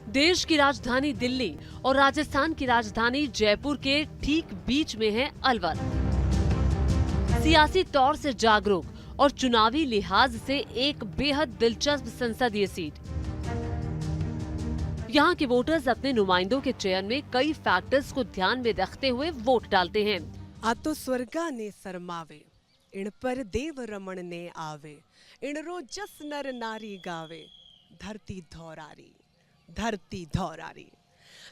देश की राजधानी दिल्ली और राजस्थान की राजधानी जयपुर के ठीक बीच में है अलवर। सियासी तौर से जागरूक और चुनावी लिहाज से एक बेहद दिलचस्प संसदीय सीट। यहाँ के वोटर्स अपने नुमाइंदों के चयन में कई फैक्टर्स को ध्यान में रखते हुए वोट डालते हैं। आतो स्वर्गा ने सरमावे, इण पर देव रमण ने आवे, इण रो जस नर नारी गावे, धरती धौरारी, धरती धौरारी।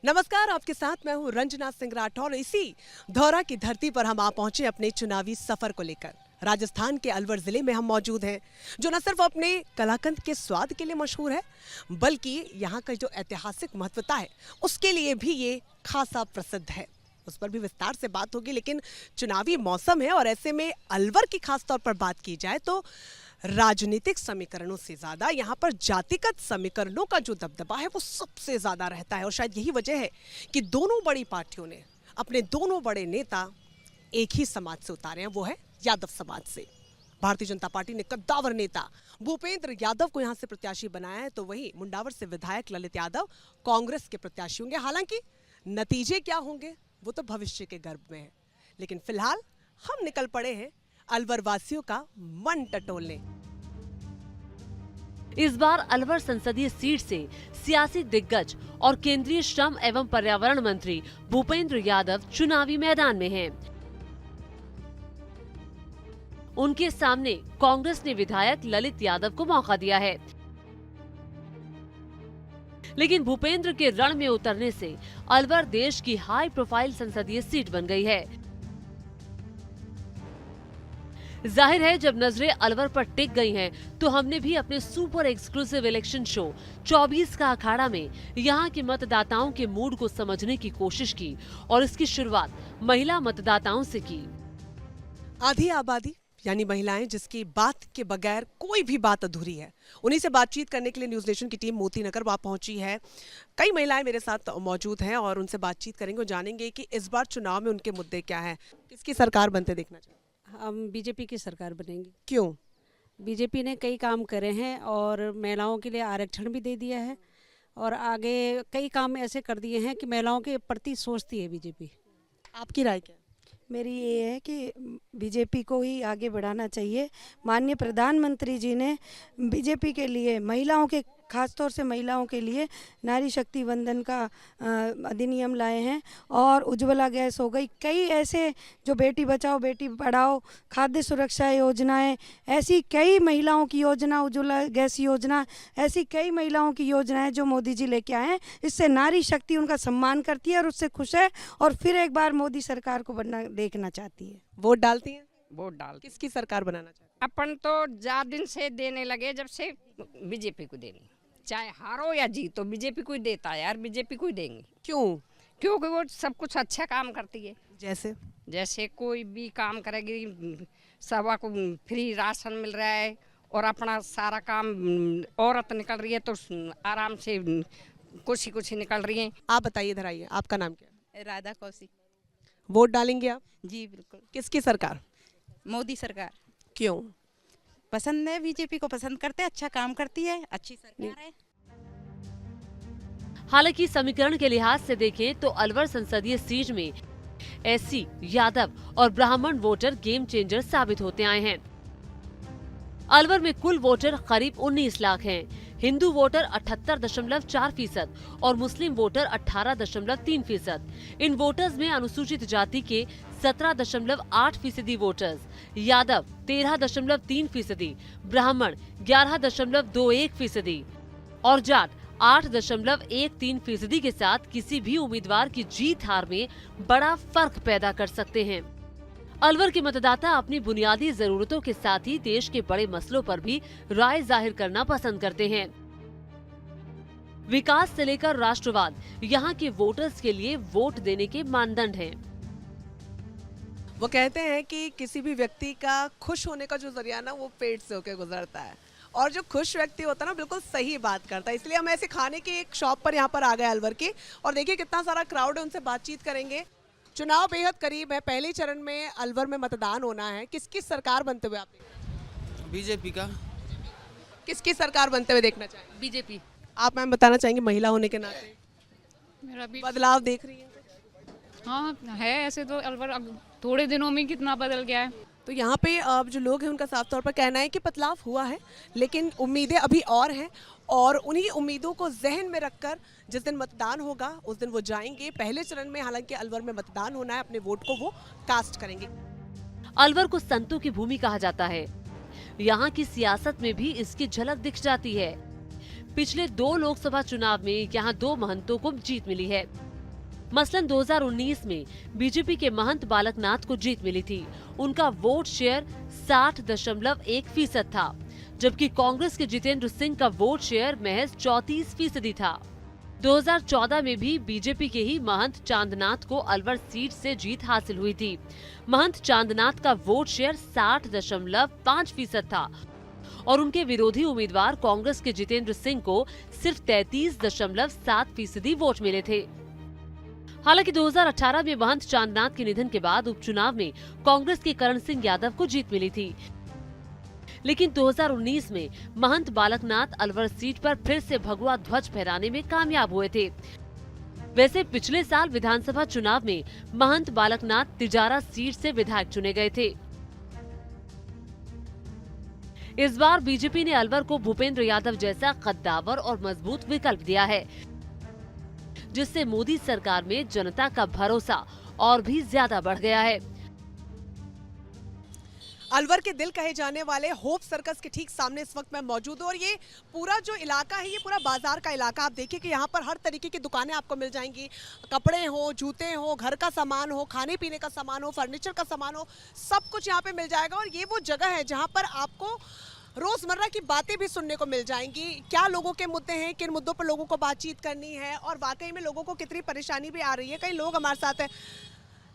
नमस्कार, आपके साथ मैं हूँ रंजना सिंह राठौर। इसी धौरा की धरती पर हम आ पहुंचे अपने चुनावी सफर को लेकर। राजस्थान के अलवर जिले में हम मौजूद हैं, जो न सिर्फ अपने कलाकंद के स्वाद के लिए मशहूर है, बल्कि यहाँ का जो ऐतिहासिक महत्वता है उसके लिए भी ये खासा प्रसिद्ध है। उस पर भी विस्तार से बात होगी, लेकिन चुनावी मौसम है और ऐसे में अलवर की खास तौर पर बात की जाए तो राजनीतिक समीकरणों से ज्यादा यहाँ पर जातिगत समीकरणों का जो दबदबा है वो सबसे ज्यादा रहता है। और शायद यही वजह है कि दोनों बड़ी पार्टियों ने अपने दोनों बड़े नेता एक ही समाज से उतारे हैं, वो है यादव समाज से। भारतीय जनता पार्टी ने कद्दावर नेता भूपेंद्र यादव को यहाँ से प्रत्याशी बनाया है, तो वही मुंडावर से विधायक ललित यादव कांग्रेस के प्रत्याशी होंगे। हालांकि नतीजे क्या होंगे वो तो भविष्य के गर्भ में है, लेकिन फिलहाल हम निकल पड़े हैं अलवर वासियों का मन टटोलने। इस बार अलवर संसदीय सीट से सियासी दिग्गज और केंद्रीय श्रम एवं पर्यावरण मंत्री भूपेंद्र यादव चुनावी मैदान में हैं। उनके सामने कांग्रेस ने विधायक ललित यादव को मौका दिया है, लेकिन भूपेंद्र के रण में उतरने से अलवर देश की हाई प्रोफाइल संसदीय सीट बन गई है। जाहिर है, जब नजरें अलवर पर टिक गई हैं, तो हमने भी अपने सुपर एक्सक्लूसिव इलेक्शन शो 24 का अखाड़ा में यहाँ के मतदाताओं के मूड को समझने की कोशिश की और इसकी शुरुआत महिला मतदाताओं से की। आधी आबादी यानी महिलाएं, जिसकी बात के बगैर कोई भी बात अधूरी है, उन्हीं से बातचीत करने के लिए न्यूज नेशन की टीम मोती नगर वहां पहुंची है। कई महिलाएं मेरे साथ मौजूद हैं और उनसे बातचीत करेंगे और जानेंगे कि इस बार चुनाव में उनके मुद्दे क्या हैं, किसकी सरकार बनते देखना चाहिए। हम बीजेपी की सरकार बनेंगे। क्यों? बीजेपी ने कई काम करे हैं और महिलाओं के लिए आरक्षण भी दे दिया है और आगे कई काम ऐसे कर दिए हैं कि महिलाओं के प्रति सोचती है बीजेपी। आपकी राय क्या है? मेरी ये है कि बीजेपी को ही आगे बढ़ाना चाहिए। माननीय प्रधानमंत्री जी ने बीजेपी के लिए महिलाओं के, खासतौर से महिलाओं के लिए नारी शक्ति वंदन का अधिनियम लाए हैं और उज्ज्वला गैस हो गई। कई ऐसे जो बेटी बचाओ बेटी पढ़ाओ, खाद्य सुरक्षा योजनाएं, ऐसी कई महिलाओं की योजना, उज्ज्वला गैस योजना, ऐसी कई महिलाओं की योजनाएं जो मोदी जी लेके आए हैं। इससे नारी शक्ति उनका सम्मान करती है और उससे खुश है और फिर एक बार मोदी सरकार को बनना देखना चाहती है। वोट डालती हैं? वोट डाल किसकी सरकार बनाना चाहती हैं? अपन तो ज्यादा दिन से देने लगे, जब से बीजेपी को देनी, चाहे हारो या जीतो बीजेपी को ही देता है यार, बीजेपी को ही देंगे। क्यों? क्योंकि वो सब कुछ अच्छा काम करती है। जैसे कोई भी काम करेगी, सबा को फ्री राशन मिल रहा है और अपना सारा काम, औरत निकल रही है तो आराम से कुछ ही निकल रही है। आप बताइए, इधर आइए, आपका नाम क्या है? राधा कौशिक। वोट डालेंगे आप? जी बिल्कुल। किसकी सरकार? मोदी सरकार। क्यों? पसंद है, बीजेपी को पसंद करते हैं, अच्छा काम करती है, अच्छी सरकार है। हालांकि समीकरण के लिहाज से देखें तो अलवर संसदीय सीट में एससी, यादव और ब्राह्मण वोटर गेम चेंजर साबित होते आए हैं। अलवर में कुल वोटर करीब 19 लाख हैं। हिंदू वोटर 78.4% और मुस्लिम वोटर 18.3%। इन वोटर्स में अनुसूचित जाति के 17.8% वोटर्स, यादव 13.3%, ब्राह्मण 11.21% और जाट 8.13% के साथ किसी भी उम्मीदवार की जीत हार में बड़ा फर्क पैदा कर सकते हैं। अलवर के मतदाता अपनी बुनियादी जरूरतों के साथ ही देश के बड़े मसलों पर भी राय जाहिर करना पसंद करते हैं। विकास से लेकर राष्ट्रवाद यहाँ के वोटर्स के लिए वोट देने के मानदंड हैं। वो कहते हैं कि किसी भी व्यक्ति का खुश होने का जो जरिया ना वो पेट से होकर गुजरता है, और जो खुश व्यक्ति होता है ना बिल्कुल सही बात करता है। इसलिए हम ऐसे खाने की एक शॉप पर यहाँ पर आ गए अलवर की, और देखिए कितना सारा क्राउड है, उनसे बातचीत करेंगे। चुनाव बेहद करीब है, पहले चरण में अलवर में मतदान होना है। किसकी सरकार बनते हुए आप? बीजेपी का। किसकी सरकार बनते हुए देखना चाहेंगे? बीजेपी। आप मैम बताना चाहेंगे महिला होने के नाते मेरा भी बदलाव देख रही हैं? हाँ है, ऐसे तो अलवर अब थोड़े दिनों में कितना बदल गया है। तो यहाँ पे अब जो लोग हैं उनका साफ तौर पर कहना है कि बदलाव हुआ है, लेकिन उम्मीदें अभी और हैं और उन्हीं उम्मीदों को जहन में रखकर जिस दिन मतदान होगा उस दिन वो जाएंगे। पहले चरण में हालांकि अलवर में मतदान होना है, अपने वोट को वो कास्ट करेंगे। अलवर को संतों की भूमि कहा जाता है। यहाँ की सियासत में भी इसकी झलक दिख जाती है। पिछले 2 लोकसभा चुनाव में यहाँ 2 महंतों को जीत मिली है। मसलन 2019 में बीजेपी के महंत बालकनाथ को जीत मिली थी। उनका वोट शेयर 60.1% था, जबकि कांग्रेस के जितेंद्र सिंह का वोट शेयर महज 34% था। 2014 में भी बीजेपी के ही महंत चांदनाथ को अलवर सीट से जीत हासिल हुई थी। महंत चांदनाथ का वोट शेयर 60.5% था और उनके विरोधी उम्मीदवार कांग्रेस के जितेंद्र सिंह को सिर्फ 33.7% वोट मिले थे। हालांकि 2018 में महंत चांदनाथ के निधन के बाद उपचुनाव में कांग्रेस के करण सिंह यादव को जीत मिली थी, लेकिन 2019 में महंत बालकनाथ अलवर सीट पर फिर से भगवा ध्वज फहराने में कामयाब हुए थे। वैसे पिछले साल विधानसभा चुनाव में महंत बालकनाथ तिजारा सीट से विधायक चुने गए थे। इस बार बीजेपी ने अलवर को भूपेंद्र यादव जैसा कद्दावर और मजबूत विकल्प दिया है, जिससे मोदी सरकार में जनता का भरोसा और भी ज्यादा बढ़ गया है। अलवर के दिल कहे जाने वाले होप सर्कस के ठीक सामने इस वक्त मैं मौजूद हूँ और ये पूरा जो इलाका है ये पूरा बाजार का इलाका। आप देखिए कि यहाँ पर हर तरीके की दुकानें आपको मिल जाएंगी। कपड़े हो, जूते हो, घर का सामान हो, खाने पीने का सामान हो, फर्नीचर का सामान हो, सब कुछ यहाँ पे मिल जाएगा। और ये वो जगह है जहाँ पर आपको रोजमर्रा की बातें भी सुनने को मिल जाएंगी। क्या लोगों के मुद्दे हैं, किन मुद्दों पर लोगों को बातचीत करनी है और वाकई में लोगों को कितनी परेशानी भी आ रही है। कई लोग हमारे साथ हैं।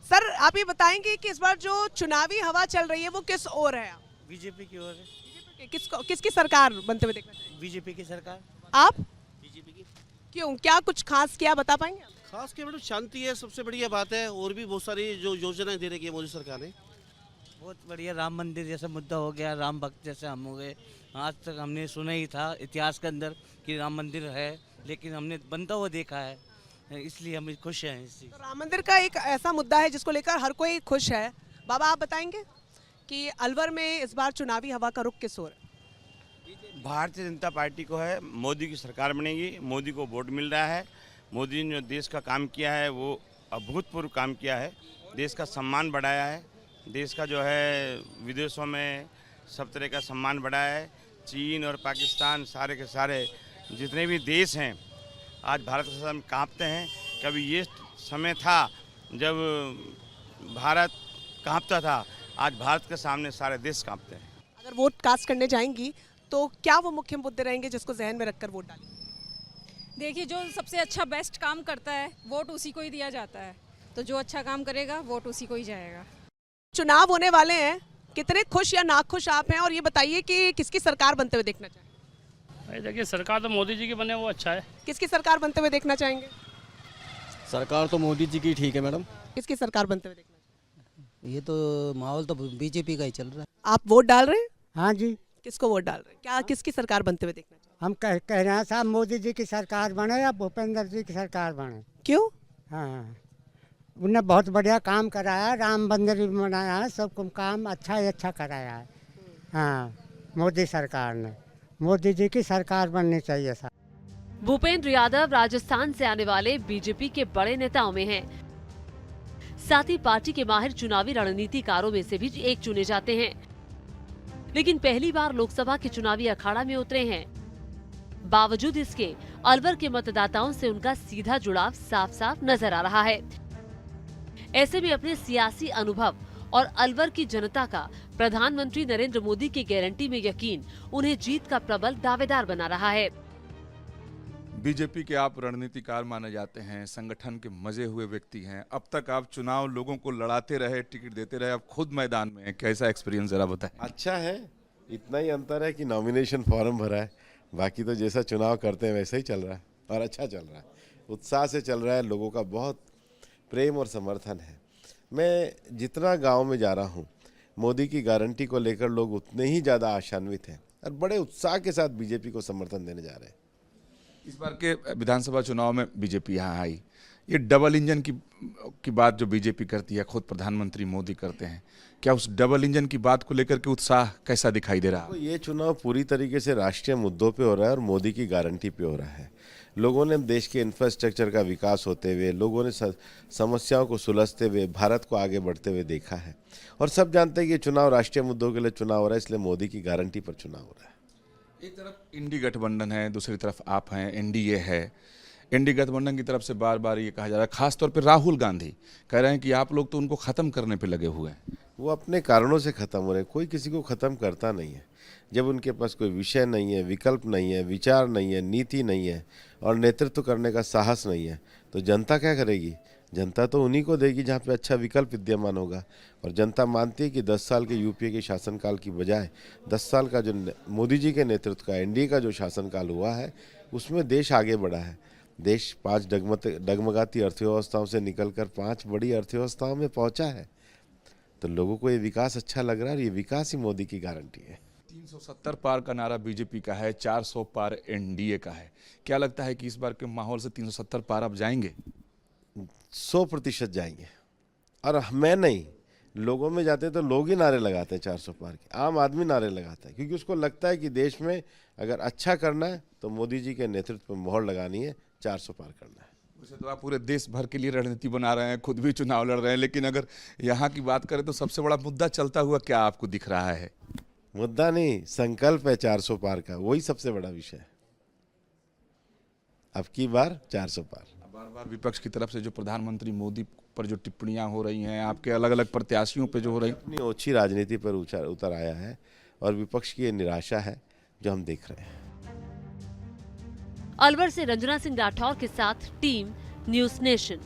सर, आप ये बताएंगे कि इस बार जो चुनावी हवा चल रही है वो किस ओर है? बीजेपी की ओर है। किसकी सरकार बनते हुए देखना चाहिए? बीजेपी की सरकार। आप? बीजेपी की। क्यों, क्या कुछ खास किया, बता पाएंगे? खास के मैडम शांति है, सबसे बढ़िया बात है। और भी बहुत सारी जो योजनाएं दे रही है मोदी सरकार ने। बहुत बढ़िया। राम मंदिर जैसा मुद्दा हो गया, राम भक्त जैसे हम हो गए। आज तक हमने सुना ही था इतिहास के अंदर कि राम मंदिर है, लेकिन हमने बनता हुआ देखा है, इसलिए हम खुश हैं इस चीज़। तो राम मंदिर का एक ऐसा मुद्दा है जिसको लेकर हर कोई खुश है। बाबा, आप बताएंगे कि अलवर में इस बार चुनावी हवा का रुख किस ओर है? भारतीय जनता पार्टी को है। मोदी की सरकार बनेगी, मोदी को वोट मिल रहा है। मोदी ने जो देश का काम किया है वो अभूतपूर्व काम किया है। देश का सम्मान बढ़ाया है, देश का जो है विदेशों में सब तरह का सम्मान बढ़ाया है। चीन और पाकिस्तान सारे के सारे जितने भी देश हैं आज भारत के सामने कांपते हैं। कभी ये समय था जब भारत कांपता था, आज भारत के सामने सारे देश कांपते हैं। अगर वोट कास्ट करने जाएंगी तो क्या वो मुख्य मुद्दे रहेंगे जिसको जहन में रखकर वोट डालें? देखिए, जो सबसे अच्छा बेस्ट काम करता है वोट उसी को ही दिया जाता है, तो जो अच्छा काम करेगा वोट उसी को ही जाएगा। चुनाव होने वाले हैं, कितने खुश या नाखुश आप हैं और ये बताइए कि किसकी सरकार बनते हुए देखना चाहेंगे? देखिए, सरकार तो मोदी जी की बने वो अच्छा है। किसकी सरकार बनते हुए देखना चाहेंगे? सरकार तो मोदी जी की ठीक है मैडम। किसकी सरकार बनते हुए देखना चाहेंगे? ये तो माहौल तो बीजेपी का ही चल रहा है। आप वोट डाल रहे हैं? हाँ जी। किसको वोट डाल रहे हैं? क्या किसकी सरकार बनते हुए देखना चाहेंगे? हम कह रहे हैं साहब, मोदी जी की सरकार बने या भूपेंद्र जी की सरकार बने। क्यों? हाँ, उनने बहुत बढ़िया काम कराया है, राम मंदिर भी बनाया है, सब काम अच्छा ही अच्छा कराया है। हाँ, मोदी सरकार ने, मोदी जी की सरकार बननी चाहिए सर। भूपेंद्र यादव राजस्थान से आने वाले बीजेपी के बड़े नेताओं में हैं। साथ ही पार्टी के माहिर चुनावी रणनीतिकारों में से भी एक चुने जाते हैं, लेकिन पहली बार लोकसभा के चुनावी अखाड़ा में उतरे हैं। बावजूद इसके अलवर के मतदाताओं से उनका सीधा जुड़ाव साफ साफ नजर आ रहा है। ऐसे में अपने सियासी अनुभव और अलवर की जनता का प्रधानमंत्री नरेंद्र मोदी की गारंटी में यकीन उन्हें जीत का प्रबल दावेदार बना रहा है। बीजेपी के आप रणनीतिकार माने जाते हैं, संगठन के मजे हुए व्यक्ति हैं। अब तक आप चुनाव लोगों को लड़ाते रहे, टिकट देते रहे, अब खुद मैदान में हैं। कैसा एक्सपीरियंस जरा बताएं। अच्छा है, इतना ही अंतर है कि नॉमिनेशन फॉर्म भरा है, बाकी तो जैसा चुनाव करते हैं वैसा ही चल रहा है और अच्छा चल रहा है, उत्साह से चल रहा है। लोगों का बहुत प्रेम और समर्थन है। मैं जितना गांव में जा रहा हूं, मोदी की गारंटी को लेकर लोग उतने ही ज़्यादा आशान्वित हैं और बड़े उत्साह के साथ बीजेपी को समर्थन देने जा रहे हैं। इस बार के विधानसभा चुनाव में बीजेपी यहाँ आई, ये डबल इंजन की बात जो बीजेपी करती है, खुद प्रधानमंत्री मोदी करते हैं, क्या उस डबल इंजन की बात को लेकर के उत्साह कैसा दिखाई दे रहा है? ये चुनाव पूरी तरीके से राष्ट्रीय मुद्दों पे हो रहा है और मोदी की गारंटी पे हो रहा है। लोगों ने देश के इंफ्रास्ट्रक्चर का विकास होते हुए, लोगों ने समस्याओं को सुलझते हुए, भारत को आगे बढ़ते हुए देखा है और सब जानते हैं कि ये चुनाव राष्ट्रीय मुद्दों के लिए चुनाव हो रहा है, इसलिए मोदी की गारंटी पर चुनाव हो रहा है। एक तरफ इंडी गठबंधन है, दूसरी तरफ आप हैं, एनडीए है। इंडी गठबंधन की तरफ से बार बार ये कहा जा रहा है, खासतौर पर राहुल गांधी कह रहे हैं कि आप लोग तो उनको ख़त्म करने पे लगे हुए हैं। वो अपने कारणों से ख़त्म हो रहे हैं, कोई किसी को ख़त्म करता नहीं है। जब उनके पास कोई विषय नहीं है, विकल्प नहीं है, विचार नहीं है, नीति नहीं है और नेतृत्व करने का साहस नहीं है, तो जनता क्या करेगी? जनता तो उन्हीं को देगी जहाँ पे अच्छा विकल्प विद्यमान होगा। और जनता मानती है कि 10 साल के यूपीए के शासनकाल की बजाय 10 साल का जो मोदी जी के नेतृत्व का एनडीए का जो शासनकाल हुआ है, उसमें देश आगे बढ़ा है। देश 5 डगमगाती अर्थव्यवस्थाओं से निकलकर 5 बड़ी अर्थव्यवस्थाओं में पहुंचा है। तो लोगों को ये विकास अच्छा लग रहा है और ये विकास ही मोदी की गारंटी है। 370 पार का नारा बीजेपी का है, 400 पार एनडीए का है। क्या लगता है कि इस बार के माहौल से 370 पार आप जाएंगे? 100% जाएंगे। और मैं नहीं, लोगों में जाते तो लोग ही नारे लगाते हैं 400 पार के। आम आदमी नारे लगाता है क्योंकि उसको लगता है कि देश में अगर अच्छा करना है तो मोदी जी के नेतृत्व पर मोहर लगानी है, 400 पार करना है। वैसे तो आप पूरे देश भर के लिए रणनीति बना रहे हैं, खुद भी चुनाव लड़ रहे हैं, लेकिन अगर यहाँ की बात करें तो सबसे बड़ा मुद्दा चलता हुआ क्या आपको दिख रहा है? मुद्दा नहीं, संकल्प है 400 पार का, वही सबसे बड़ा विषय है। अब की बार 400 पार। बार बार विपक्ष की तरफ से जो प्रधानमंत्री मोदी पर जो टिप्पणियां हो रही हैं, आपके अलग अलग प्रत्याशियों पे जो हो रही, अपनी ओछी राजनीति पर उतर आया है और विपक्ष की ये निराशा है जो हम देख रहे हैं। अलवर से रंजना सिंह राठौर के साथ टीम न्यूज़ नेशन।